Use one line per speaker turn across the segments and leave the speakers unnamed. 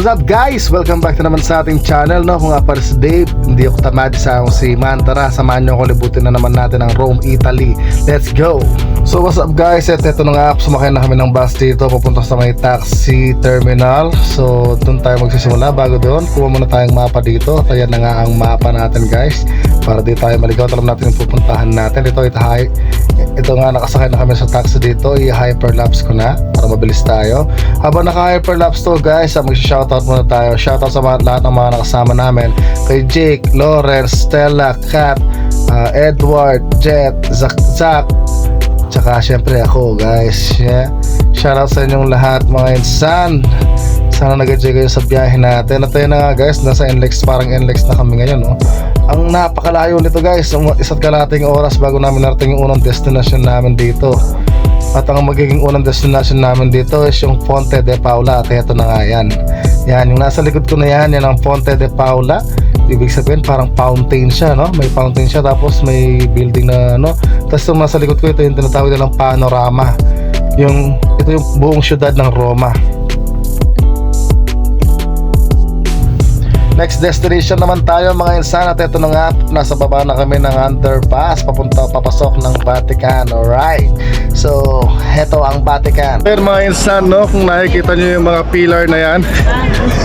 What's up guys? Welcome back na naman sa ating channel, no? Kung nga para si Dave, hindi ako tamad sa akong si Man. Tara, samahan nyo ako, libutin na naman natin ang Rome, Italy. Let's go! So what's up guys? Ito na nga, sumakay na kami ng bus dito papunta sa may taxi terminal. So doon tayo magsisimula. Bago doon, kuha muna tayong mapa dito. At ayan na nga ang mapa natin guys, para di tayo maligaw. Alam natin yung pupuntahan natin. Ito nga, nakasakay na kami sa taxi dito. I-hyperlapse ko na para mabilis tayo. Habang naka-hyperlapse to guys, mag-shoutout muna tayo. Shoutout sa lahat ng mga nakasama namin. Kay Jake, Lawrence, Stella, Kat, Edward, Jet, Zach, tsaka syempre ako guys. Shoutout sa inyong lahat mga insan. Sana nag-enjoy kayo sa biyahe natin. At ayun na nga guys, nasa NLEX, parang NLEX na kami ngayon, no? Ang napakalayo nito guys, isa't kalating oras bago namin narating yung unang destination namin dito. At ang magiging unang destination namin dito is yung Fonte de Paula. At ito na nga yan. Yan, yung nasa likod ko na yan ang Fonte de Paula. Ibig sabihin parang fountain siya, no? May fountain siya, tapos may building na, no? Tapos yung nasa likod ko, ito yung tinatawag nilang panorama. Ito yung buong syudad ng Roma. Next destination naman tayo mga insan. At ito na nga, nasa baba na kami ng underpass, papasok ng Vatican. Alright, so heto ang Vatican. Pero mga insan, no, kung nakikita nyo yung mga pillar na yan,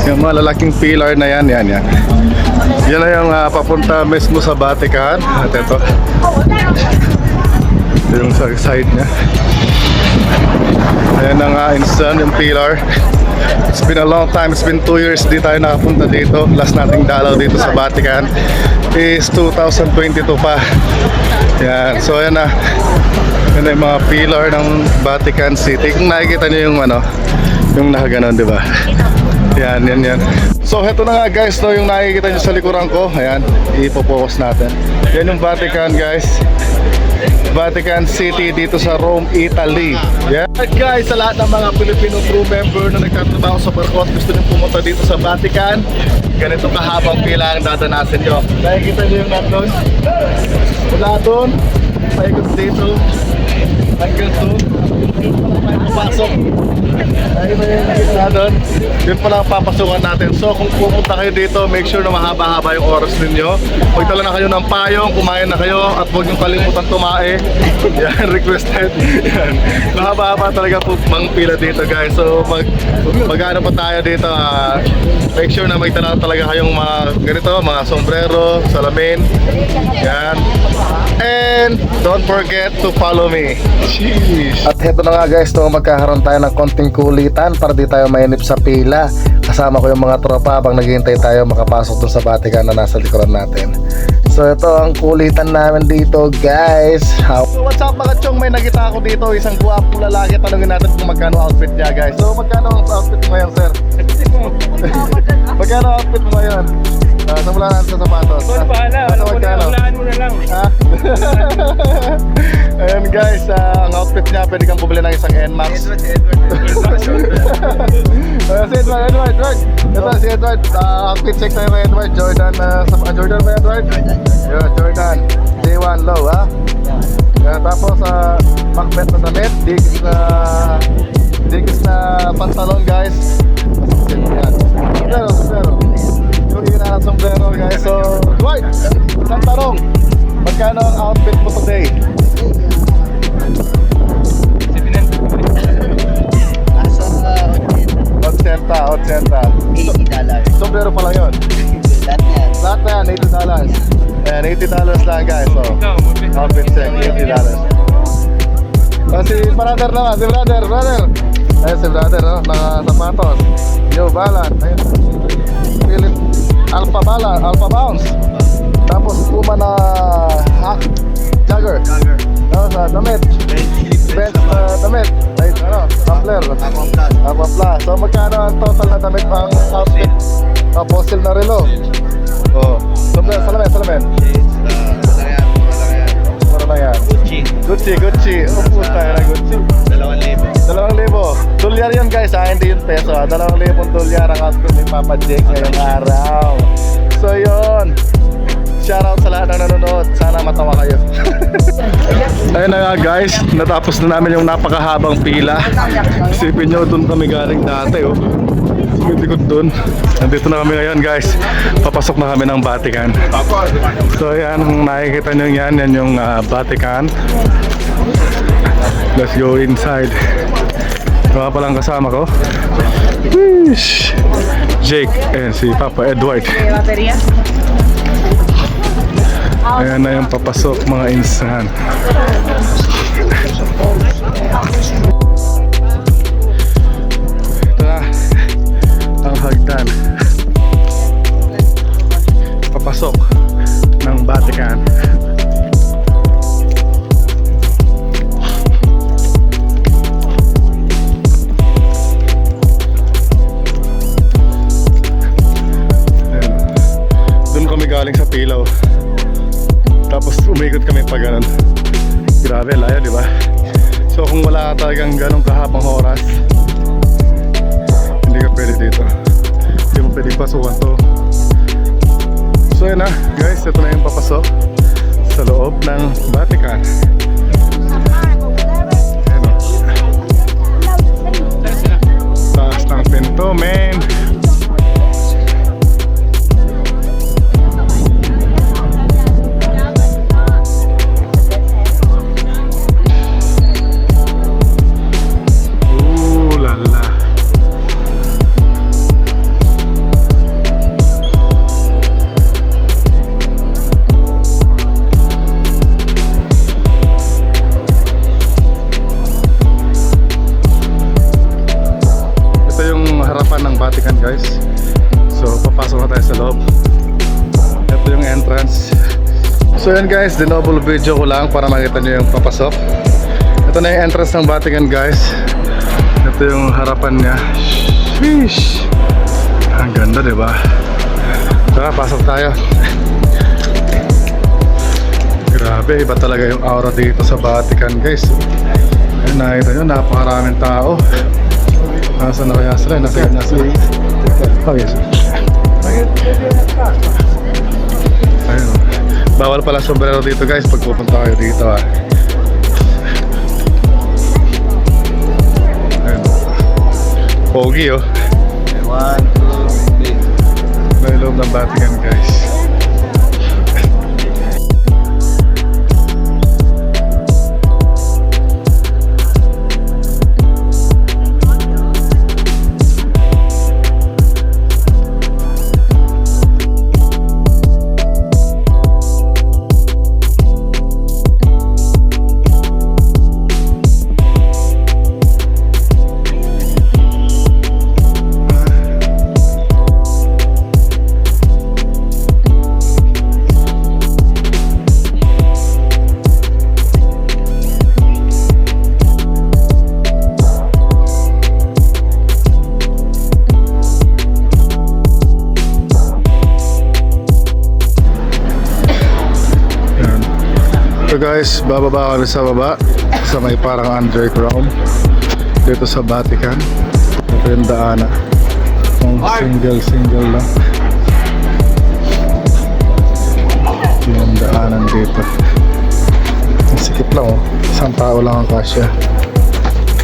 yung mga lalaking pillar na yan, yan na yung papunta mismo sa Vatican. At ito yung sa side nya, ayan na nga insan, yung pillar. It's been a long time, it's been 2 years di tayo nakapunta dito. Last nating dalaw dito sa Vatican is 2022 pa. Yan, so ayan na. Yan na yung mga pillar ng Vatican City. Kung nakikita nyo yung yung nakaganon, di ba? Yan. So heto na nga guys, no, yung nakikita nyo sa likuran ko. Ayan, ipopokus natin. Yan yung Vatican guys, Vatican City dito sa Rome, Italy. Yeah. Alright guys, sa lahat ng mga Filipino crew member na nagtatrabaho sa barko at gusto nyo pumunta dito sa Vatican, ganito kahabang pila ang dadanasin nyo. Nakikita nyo yung nandun? Mula doon, paikot dito, hanggang doon, papasok. Ayun na yung gitna doon. Yun pala ang papasukan natin. So kung pupunta kayo dito, make sure na mahaba-haba yung oras ninyo. Magdala na kayo ng payong, kumain na kayo, at huwag niyong kalimutan tumae. Yan, requested. Yan. Mahaba-haba talaga po mang pila dito guys. So mag-ano pa tayo dito, make sure na magdala talaga kayong mga ganito, mga sombrero, salamin. Yan. And don't forget to follow me. Jeez. At heto na nga guys, magkakaroon tayo ng konting kulitan para di tayo mainip sa pila. Kasama ko yung mga tropa habang naghihintay tayo makapasok dun sa Vatican na nasa likuran natin. So ito ang kulitan namin dito guys. So what's up mga chong, may nakita ako dito, isang guwapong lalaki. Tanungin natin kung magkano outfit niya guys. So magkano ang outfit mo ngayon sir? Magkano outfit mo ngayon? Simulan natin sa sapatos.
Ikaw na bahala, unahan mo na lang.
Ayan guys, ang outfit niya, pwede kang bumili ng isang NMAX. Edward. Ito si Edward, outfit check tayo kay Edward. Jordan ba Edward? Jordan J1 low ha. Tapos Macbeth na damit, digis na pantalon guys. Sombrero. Yung ina ng sombrero guys. So Dwight, isang tanong, magkano ang outfit mo today? $80. Sombrero pa lang yun. Lahat na yan, $80. Ayan, $80 lang guys. So outfit check, $80. Si brother naman, si brother. Ayun si brother, no? Naka-sapatos, New Balance. Ayun, Philip Alpha Bounce. Tapos Puma na Jagger. Tapos damit damit, tumbler, Aqua Plus. So magkano ang total na damit ang outfit? Fossil na relo. Salamin. Ano na yan? Gucci. Puta na Gucci. 2,000. Dolyar yun guys, hindi yun peso. 2,000 dolyar ang outfit ni Papa Jake ngayong araw. So yun, shoutout sa lahat ng nanonood. Sana matawa kayo. Ayun na nga guys, natapos na namin yung napakahabang pila. Isipin nyo, doon kami galing dati May likod doon. Nandito na kami ngayon guys. Papasok na kami ng Vatican. So yan, kung nakikita nyo yan yung Vatican. Let's go inside. Mga palang kasama ko. Wish! Jake and si Papa Edward. Ayan na yung papasok mga insan. Ito na ang hagdan. Papasok ng Vatican. Galing sa Pilaw, tapos umikot kami pa ganun. Grabe, layo, di ba? So kung wala ka talagang ganong kahabang oras, hindi ka pwede dito, hindi mo pwede pasukan to. So yun na guys, ito na yung papasok sa loob ng Vatican. Ayan, taas ng pinto, men. Guys, so papasok na tayo sa loob. Ito yung entrance. So yan guys, dinouble video ko lang para makita nyo yung papasok. Ito na yung entrance ng Vatican guys. Ito yung harapan niya. Sheesh! Ang ganda, diba? Tara, pasok tayo. Grabe, iba talaga yung aura dito sa Vatican guys. Ayun, nakita nyo, napakaraming tao. Nasaan na kaya sila? Nasa oh yes. Ayun. Bawal pala sombrero dito guys pag pupunta kayo dito ah. Ayun. Pogi oh. 1, 2, 3. May loob ng Vatican guys. So guys, bababa kami sa baba sa may parang underground dito sa Vatican. Ito yung daanan, kung single lang. Ito yung daanan dito. Ang sikip lang oh, isang tao lang ang kasya.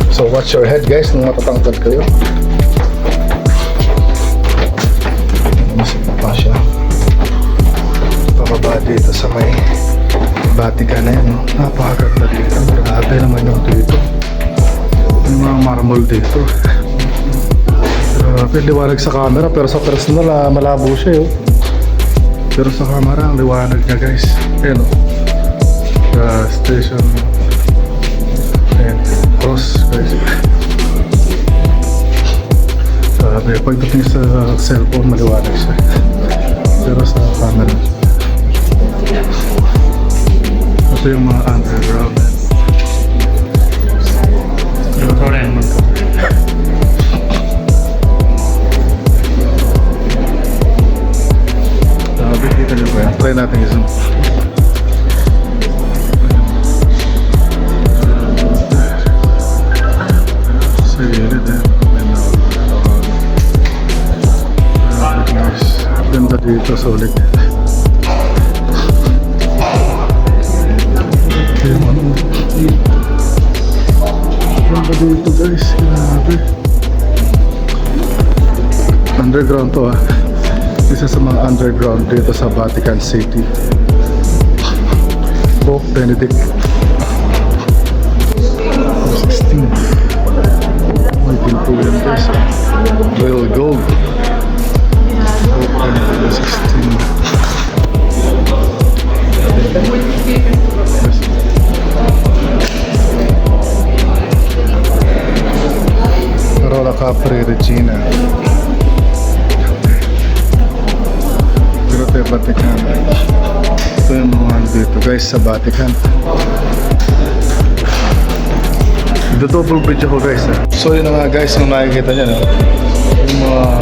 So watch your head guys kung matatangkad kayo. Masip na kasya. Bababa dito sa may Vatican na yun, no? Napakaganda dito. Grabe naman yung dito. May mga marble dito. Grabe, liwanag sa camera pero sa personal malabo siya, oh. Pero sa camera ang liwanag niya guys. Ayan o, station. Ayan, cross guys. Grabe, pagdating sa cellphone maliwanag siya, pero sa camera ito yung mga underground. Kita nyo ba yan? Try natin i-zoom. Sa gilid eh. Ganda dito sa ulit. Ganda dito guys, grabe. Underground to ah. Isa sa mga underground dito sa Vatican City. Pope Benedict 16. May pinto yan guys. Royal gold. Pope Benedict 16. Parola Capri Regina. Grotte Vaticano. Ito yung mga dito guys sa Vatican. Double bridge ako guys eh. So yun na nga guys, yung nakikita nyo no? Yung mga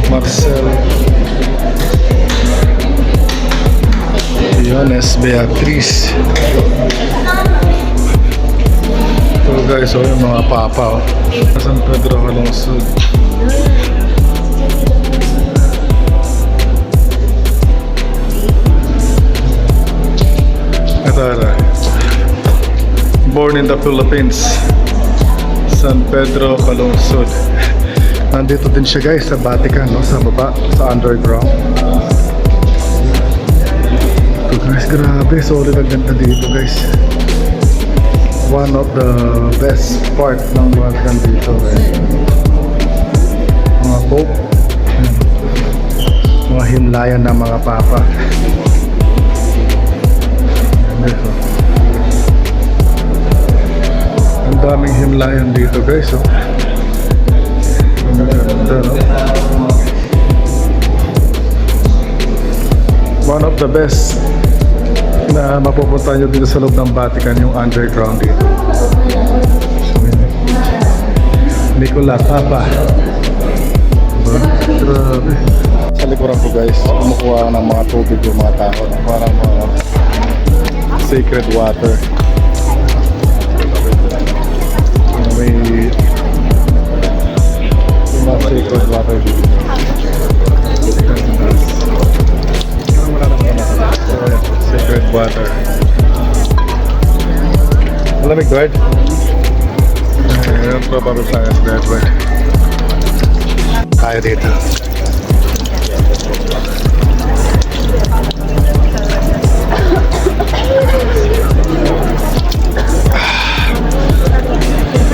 Marcel Iones Beatriz. Ito guys, oh, yung mga papa oh. San Pedro Calungsod. Born in the Philippines, San Pedro Calungsod. Nandito din siya guys sa Vatican, no? Sa baba, sa underground. Ito guys, grabe, solid ang ganda dito guys. One of the best part ng Vatican dito guys. Mga Pope, mga himlayan ng mga Papa. Dito. Ang daming himlayan dito guys oh. Ang ganda no? One of the best na mapupunta nyo dito sa loob ng Vatican, yung underground dito. Nicola Papa. Grabe. Sa likuran ko guys, kumukuha ng mga tubig yung mga tao, parang mga sacred water. May mga sacred water dito. Sacred water. Malamig guard. Ayan, probably science guard guard. Tayo dito.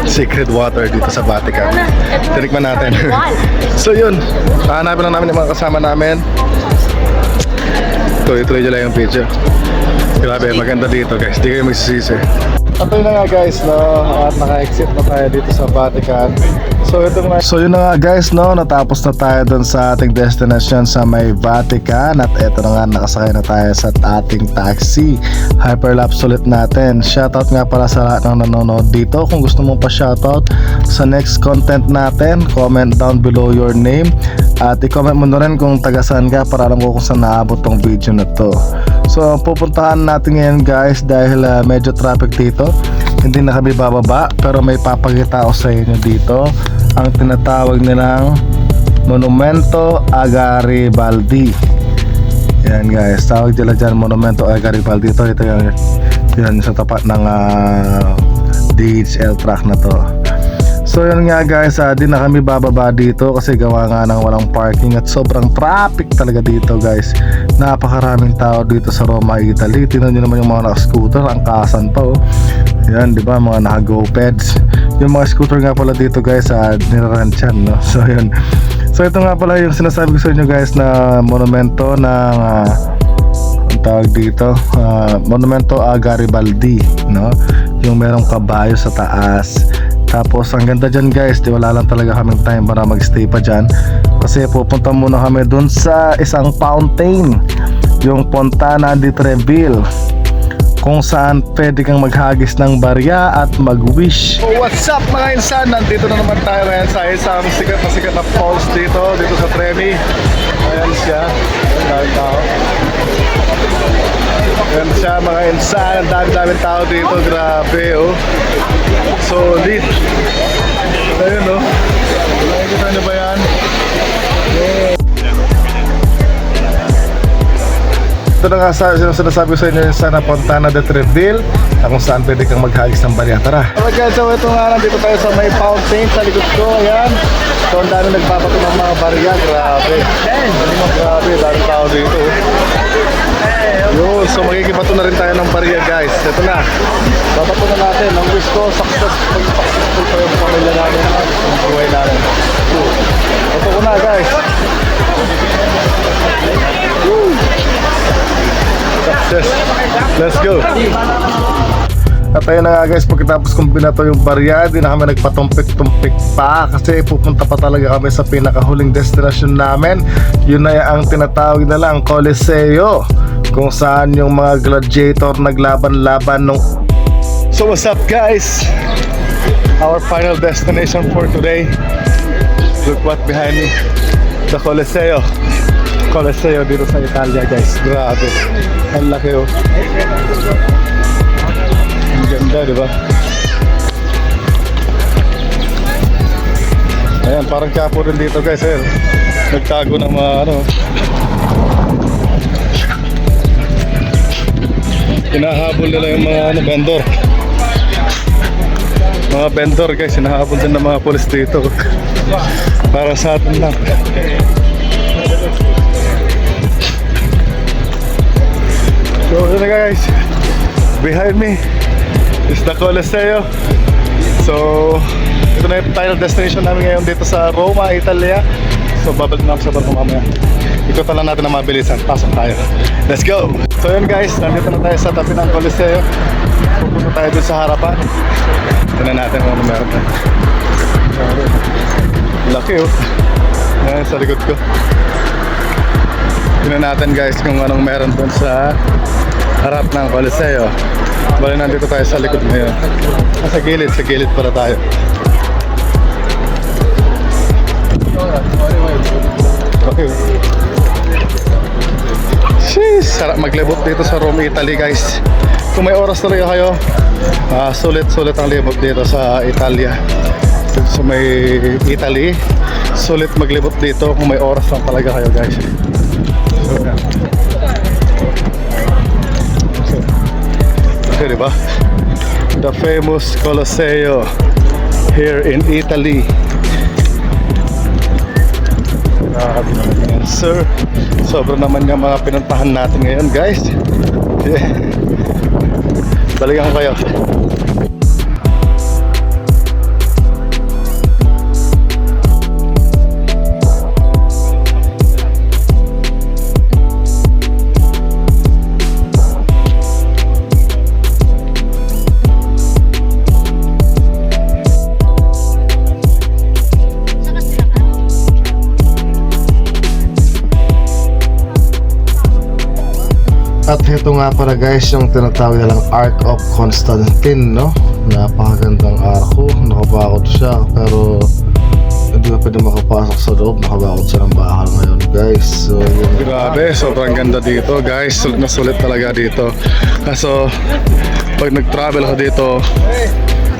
Sacred water dito sa Vatican. Tinikman natin. So yun, hahanapin lang namin yung mga kasama namin. Tuloy-tuloy nyo lang yung video. Grabe, maganda dito guys. Di kayo magsisisi. Antoy na nga guys, no? At naka-exit na tayo dito sa Vatican. So yun na nga guys, no? Natapos na tayo dun sa ating destination sa may Vatican. At eto na nga, nakasakay na tayo sa ating taxi. Hyperlapse ulit natin. Shoutout nga pala sa lahat ng nanonood dito. Kung gusto mo pa shoutout sa next content natin, comment down below your name. At i-comment mo na rin kung taga saan ka para alam ko kung saan naabot tong video na to. So pupuntahan natin ngayon guys dahil medyo traffic dito. Hindi na kami bababa pero may papakita ako sa inyo dito. Ang tinatawag nilang Monumento a Garibaldi. Yan guys, tawag nila dyan Monumento a Garibaldi. Ito yan sa tapat ng DHL track na to. So yun nga guys, di na kami bababa dito kasi gawa nga ng walang parking at sobrang traffic talaga dito guys. Napakaraming tao dito sa Roma, Italy. Tingnan nyo naman yung mga naka-scooter, ang kasan pa oh. Yan, di ba, mga naka-go-peds. Yung mga scooter nga pala dito guys, nirarent yan, no? So yun. So ito nga pala yung sinasabi ko sa inyo guys na monumento ng ang tawag dito, Monumento a Garibaldi, no? Yung merong kabayo sa taas. Tapos ang ganda dyan guys, di wala lang talaga kaming time para mag-stay pa dyan. Kasi pupunta muna kami dun sa isang fountain, yung Fontana di Trevi, kung saan pwede kang maghagis ng barya at mag-wish. So what's up mga insan? Nandito na naman tayo ngayon sa isang sikat na falls dito sa Trevi. Ayan siya, ang tao. Ayan siya mga insan, ang dami-daming tao dito, grabe oh. Solid. Ayun oh. Nakikita nyo ba yan? Yeah. Ito na nga yung sinasabi ko sa inyo yung Sana Fontana de Treville na kung saan pwede kang maghagis ng barya. Tara! Alright guys, so ito nga, nandito tayo sa may fountain sa likod ko. Ayan. So ang dami nagpapato ng mga barya. Grabe. Grabe, dami tao dito. Yun, so magkikipato na rin tayo ng barya guys. Ito na. Papato na natin. Ang wish ko, successful pa yung pamilya namin. Ang buhay namin. Ito ko na guys. Woo! Success. Let's go. At ayun na nga guys, pagkatapos kong binato yung barya, di na kami nagpatumpik-tumpik pa kasi pupunta pa talaga kami sa pinakahuling destination namin. Yun na ang tinatawag na lang Coliseo, kung saan yung mga gladiator naglaban-laban nung... So what's up guys? Our final destination for today. Look what behind me. The Coliseo. Coliseo dito sa Italia guys. Grabe. Ang laki oh. Ang ganda, di ba? Ayan, parang kapo rin dito guys. Ayan. Nagtago ng mga ano. Hinahabol nila yung mga ano, vendor. Mga vendor guys, hinahabol din ng mga polis dito. Para sa atin lang. So yun na guys, behind me is the Coliseo. So ito na yung final destination namin ngayon dito sa Roma, Italia. So babalik na ako sa barko mamaya. Ikutan lang natin ang mabilisan. Pasok tayo. Let's go! So yun guys, nandito na tayo sa tabi ng Coliseo. Pupunta tayo dun sa harapan. Tignan natin kung ano meron tayo. Laki oh. Ayan sa likod ko. Tignan natin guys kung anong meron dun sa harap ng Coliseo. Bali nandito tayo sa likod ngayon. Sa gilid para tayo. Okay. Sheesh, sarap maglibot dito sa Rome, Italy guys. Kung may oras talaga kayo, sulit ang libot dito sa Italia. So may Italy, sulit maglibot dito kung may oras lang talaga kayo guys. So yan. Okay, diba? The famous Coliseo here in Italy. Sir, sobra naman yung mga pinuntahan natin ngayon guys. Balikan ko kayo. At ito nga pala guys yung tinatawag nilang Ark of Constantine, no? Napakagandang arko, nakabakod siya pero hindi pa pwede makapasok sa loob, nakabakod siya ng bakal ngayon guys. So yun. Grabe, sobrang ganda dito guys, sulit na sulit talaga dito. Kaso pag nag-travel ka dito,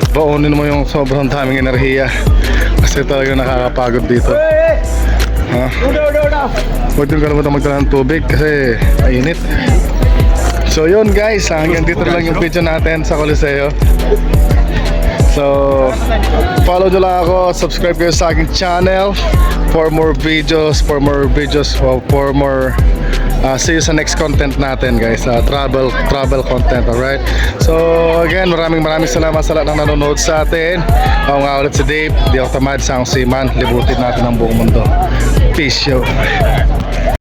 baunin mo yung sobrang daming enerhiya kasi talaga nakakapagod dito. Ha? Huwag din kalimutan magdala ng tubig kasi mainit. So yun guys, hanggang dito lang yung video natin sa Coliseo. So follow nyo lang ako, subscribe kayo sa aking channel for more videos, for more see you sa next content natin guys, travel content, alright? So again, maraming salamat sa lahat ng nanonood sa atin. Ako nga ulit si Dave, di ako tamad sa akong seaman, libutin natin ang buong mundo. Peace yo.